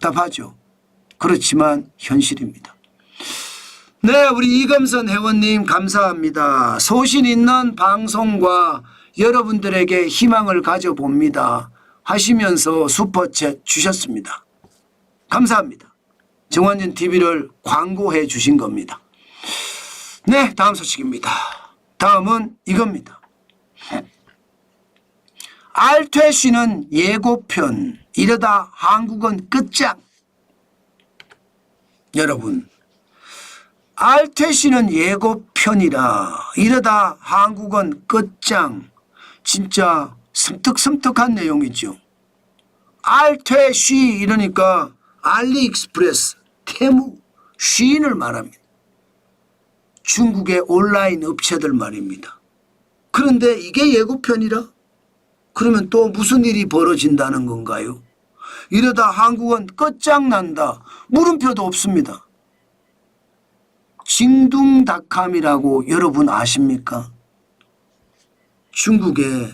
답답하죠. 그렇지만 현실입니다. 네, 우리 이금선 회원님 감사합니다. 소신 있는 방송과 여러분들에게 희망을 가져봅니다 하시면서 슈퍼챗 주셨습니다. 감사합니다. 정환준 TV를 광고해 주신 겁니다. 네, 다음 소식입니다. 다음은 이겁니다. 알퇴시는 예고편, 이러다 한국은 끝장. 여러분, 알퇴시는 예고편이라 이러다 한국은 끝장. 진짜 섬뜩섬뜩한 내용이죠. 알퇴시 이러니까 알리익스프레스, 테무, 쉬인을 말합니다. 중국의 온라인 업체들 말입니다. 그런데 이게 예고편이라? 그러면 또 무슨 일이 벌어진다는 건가요? 이러다 한국은 끝장난다. 물음표도 없습니다. 징둥닷컴이라고 여러분 아십니까? 중국의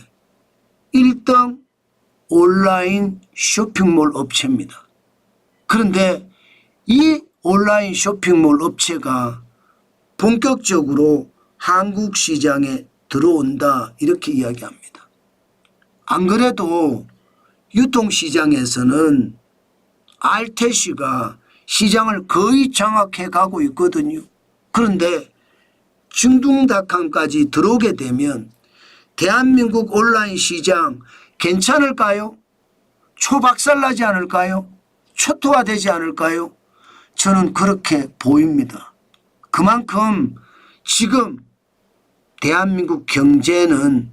1등 온라인 쇼핑몰 업체입니다. 그런데 이 온라인 쇼핑몰 업체가 본격적으로 한국 시장에 들어온다 이렇게 이야기합니다. 안 그래도 유통시장에서는 알퇴시가 시장을 거의 장악해 가고 있거든요. 그런데 징둥닷컴까지 들어오게 되면 대한민국 온라인 시장 괜찮을까요? 초박살나지 않을까요? 초토화되지 않을까요? 저는 그렇게 보입니다. 그만큼 지금 대한민국 경제는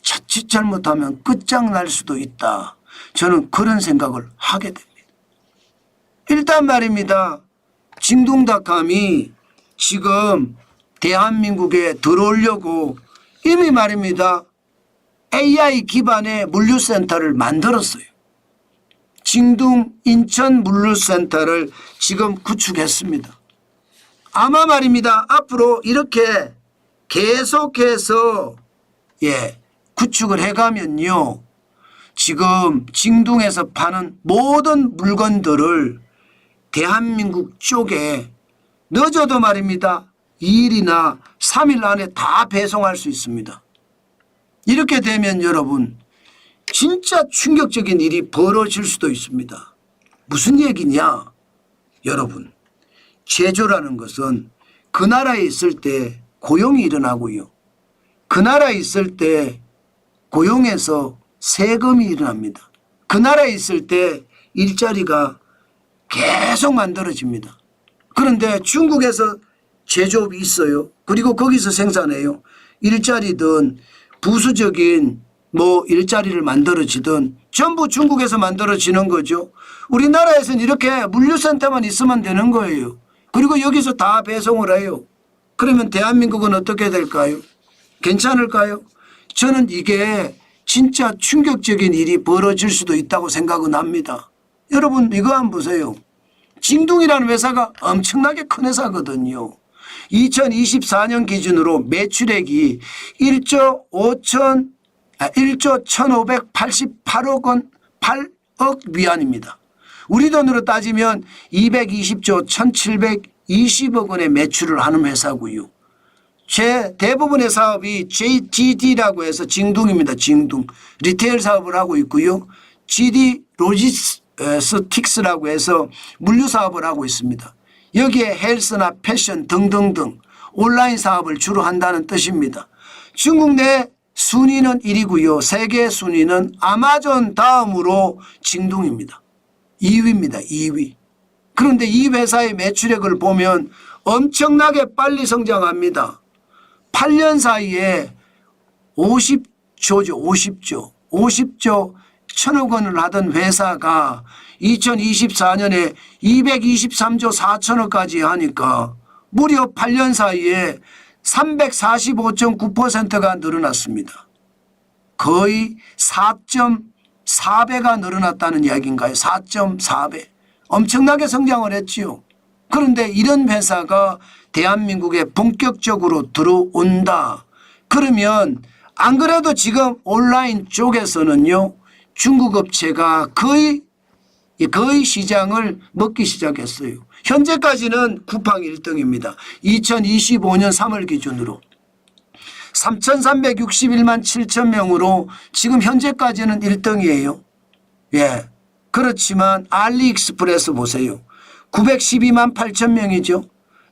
자칫 잘못하면 끝장날 수도 있다. 저는 그런 생각을 하게 됩니다. 일단 말입니다. 징둥닷컴이 지금 대한민국에 들어오려고 이미 말입니다. AI 기반의 물류센터를 만들었어요. 징둥 인천 물류센터를 지금 구축했습니다. 아마 말입니다. 앞으로 이렇게 계속해서 구축을 해가면요. 지금 징둥에서 파는 모든 물건들을 대한민국 쪽에 늦어도 말입니다. 2일이나 3일 안에 다 배송할 수 있습니다. 이렇게 되면 여러분 진짜 충격적인 일이 벌어질 수도 있습니다. 무슨 얘기냐? 여러분, 제조라는 것은 그 나라에 있을 때 고용이 일어나고요. 그 나라에 있을 때 고용에서 세금이 일어납니다. 그 나라에 있을 때 일자리가 계속 만들어집니다. 그런데 중국에서 제조업이 있어요. 그리고 거기서 생산해요. 일자리든 부수적인 일자리를 만들어지든 전부 중국에서 만들어지는 거죠. 우리나라에서는 이렇게 물류센터만 있으면 되는 거예요. 그리고 여기서 다 배송을 해요. 그러면 대한민국은 어떻게 될까요? 괜찮을까요? 저는 이게 진짜 충격적인 일이 벌어질 수도 있다고 생각은 합니다. 여러분 이거 한번 보세요. 징둥이라는 회사가 엄청나게 큰 회사거든요. 2024년 기준으로 매출액이 1조 1588억 원, 8억 위안입니다. 우리 돈으로 따지면 220조 1720억 원의 매출을 하는 회사고요. 제 대부분의 사업이 JGD라고 해서 징둥입니다. 징둥. 리테일 사업을 하고 있고요. GD 로지스틱스라고 해서 물류 사업을 하고 있습니다. 여기에 헬스나 패션 등등등 온라인 사업을 주로 한다는 뜻입니다. 중국 내 순위는 1위고요. 세계 순위는 아마존 다음으로 징둥입니다. 2위입니다. 2위. 그런데 이 회사의 매출액을 보면 엄청나게 빨리 성장합니다. 8년 사이에 50조 1000억 원을 하던 회사가 2024년에 223조 4천억까지 하니까 무려 8년 사이에 345.9%가 늘어났습니다. 거의 4.4배가 늘어났다는 이야기인가요? 4.4배. 엄청나게 성장을 했지요. 그런데 이런 회사가 대한민국에 본격적으로 들어온다. 그러면 안 그래도 지금 온라인 쪽에서는요. 중국 업체가 거의 거의 시장을 먹기 시작했어요. 현재까지는 쿠팡 1등입니다. 2025년 3월 기준으로 3,361만 7천 명으로 지금 현재까지는 1등이에요. 예. 그렇지만 알리익스프레스 보세요. 912만 8천 명이죠.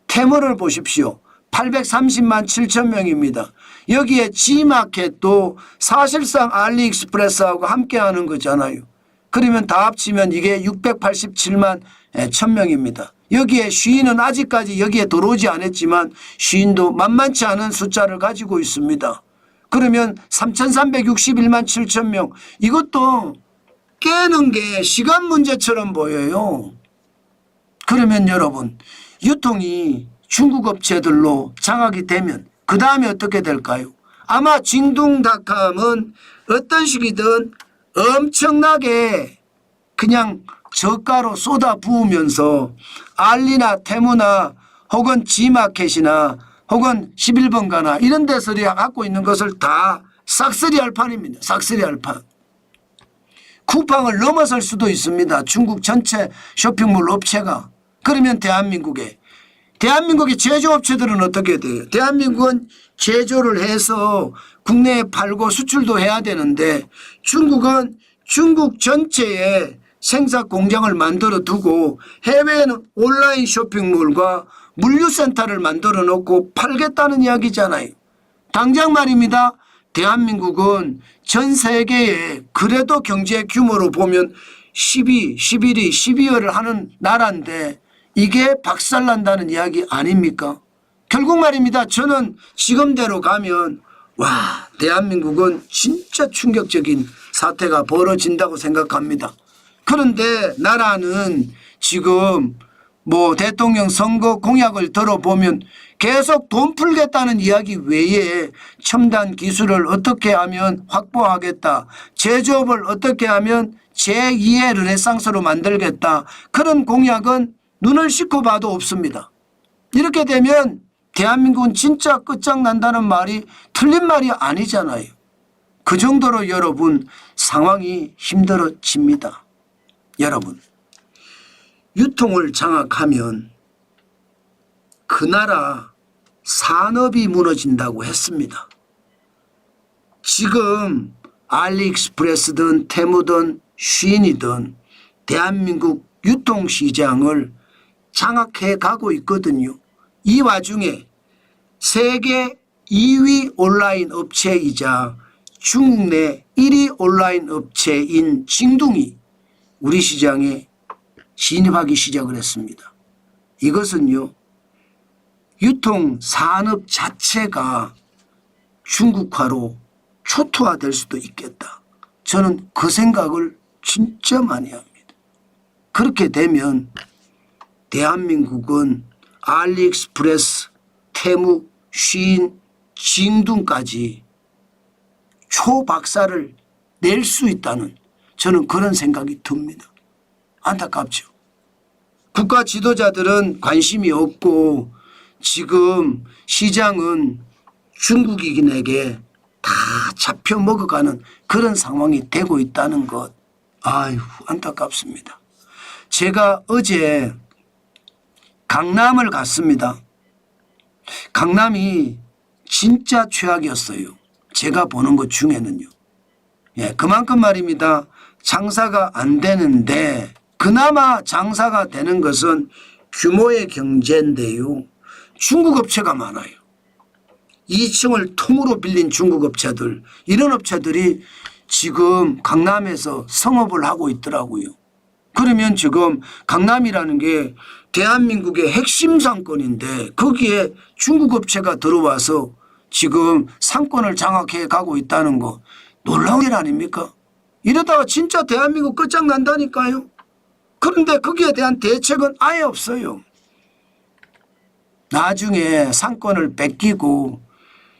테무를 보십시오. 830만 7천 명입니다. 여기에 G마켓도 사실상 알리익스프레스하고 함께하는 거잖아요. 그러면 다 합치면 이게 687만 1,000명입니다. 여기에 쉬인은 아직까지 여기에 들어오지 않았지만 쉬인도 만만치 않은 숫자를 가지고 있습니다. 그러면 3,361만 7천 명 이것도 깨는 게 시간 문제처럼 보여요. 그러면 여러분 유통이 중국 업체들로 장악이 되면 그 다음에 어떻게 될까요? 아마 징둥닷컴은 어떤 식이든 엄청나게 그냥 저가로 쏟아 부으면서 알리나 테무나 혹은 G마켓이나 혹은 11번가나 이런 데서 갖고 있는 것을 다 싹쓸이 할 판입니다. 싹쓸이 할 판. 쿠팡을 넘어설 수도 있습니다. 중국 전체 쇼핑몰 업체가. 그러면 대한민국의 제조업체들은 어떻게 돼요? 대한민국은 제조를 해서 국내에 팔고 수출도 해야 되는데 중국은 중국 전체에 생산 공장을 만들어 두고 해외에는 온라인 쇼핑몰과 물류센터를 만들어 놓고 팔겠다는 이야기잖아요. 당장 말입니다. 대한민국은 전 세계에 그래도 경제 규모로 보면 11위, 12위를 하는 나라인데 이게 박살난다는 이야기 아닙니까? 결국 말입니다. 저는 지금대로 가면 와 대한민국은 진짜 충격적인 사태가 벌어진다고 생각합니다. 그런데 나라는 지금 뭐 대통령 선거 공약을 들어보면 계속 돈 풀겠다는 이야기 외에 첨단 기술을 어떻게 하면 확보하겠다. 제조업을 어떻게 하면 제2의 르네상스로 만들겠다. 그런 공약은 눈을 씻고 봐도 없습니다. 이렇게 되면 대한민국은 진짜 끝장난다는 말이 틀린 말이 아니잖아요. 그 정도로 여러분 상황이 힘들어집니다. 여러분 유통을 장악하면 그 나라 산업이 무너진다고 했습니다. 지금 알리익스프레스든 테무든 쉬인이든 대한민국 유통시장을 장악해 가고 있거든요. 이 와중에 세계 2위 온라인 업체이자 중국 내 1위 온라인 업체인 징둥이 우리 시장에 진입하기 시작을 했습니다. 이것은요. 유통 산업 자체가 중국화로 초토화될 수도 있겠다. 저는 그 생각을 진짜 많이 합니다. 그렇게 되면 대한민국은 알리익스프레스, 테무, 쉬인, 징둥까지 초박살을 낼 수 있다는 저는 그런 생각이 듭니다. 안타깝죠. 국가 지도자들은 관심이 없고 지금 시장은 중국인에게 다 잡혀 먹어가는 그런 상황이 되고 있다는 것. 아유 안타깝습니다. 제가 어제 강남을 갔습니다. 강남이 진짜 최악이었어요. 제가 보는 것 중에는요. 예, 그만큼 말입니다. 장사가 안 되는데 그나마 장사가 되는 것은 규모의 경제인데요. 중국 업체가 많아요. 2층을 통으로 빌린 중국 업체들 이런 업체들이 지금 강남에서 성업을 하고 있더라고요. 그러면 지금 강남이라는 게 대한민국의 핵심 상권인데 거기에 중국 업체가 들어와서 지금 상권을 장악해 가고 있다는 거 놀라운 일 아닙니까? 이러다가 진짜 대한민국 끝장난다니까요. 그런데 거기에 대한 대책은 아예 없어요. 나중에 상권을 뺏기고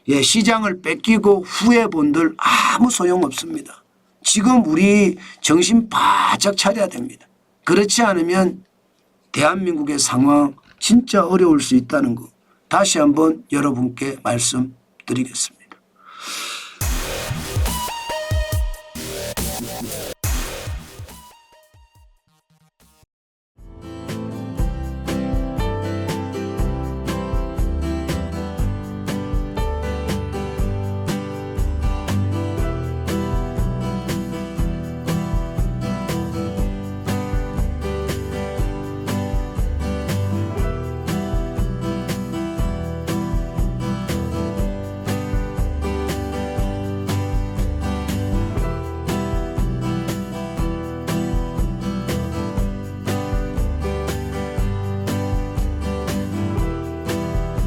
시장을 뺏기고 후회 본들 아무 소용없습니다. 지금 우리 정신 바짝 차려야 됩니다. 그렇지 않으면 대한민국의 상황 진짜 어려울 수 있다는 거 다시 한번 여러분께 말씀드리겠습니다.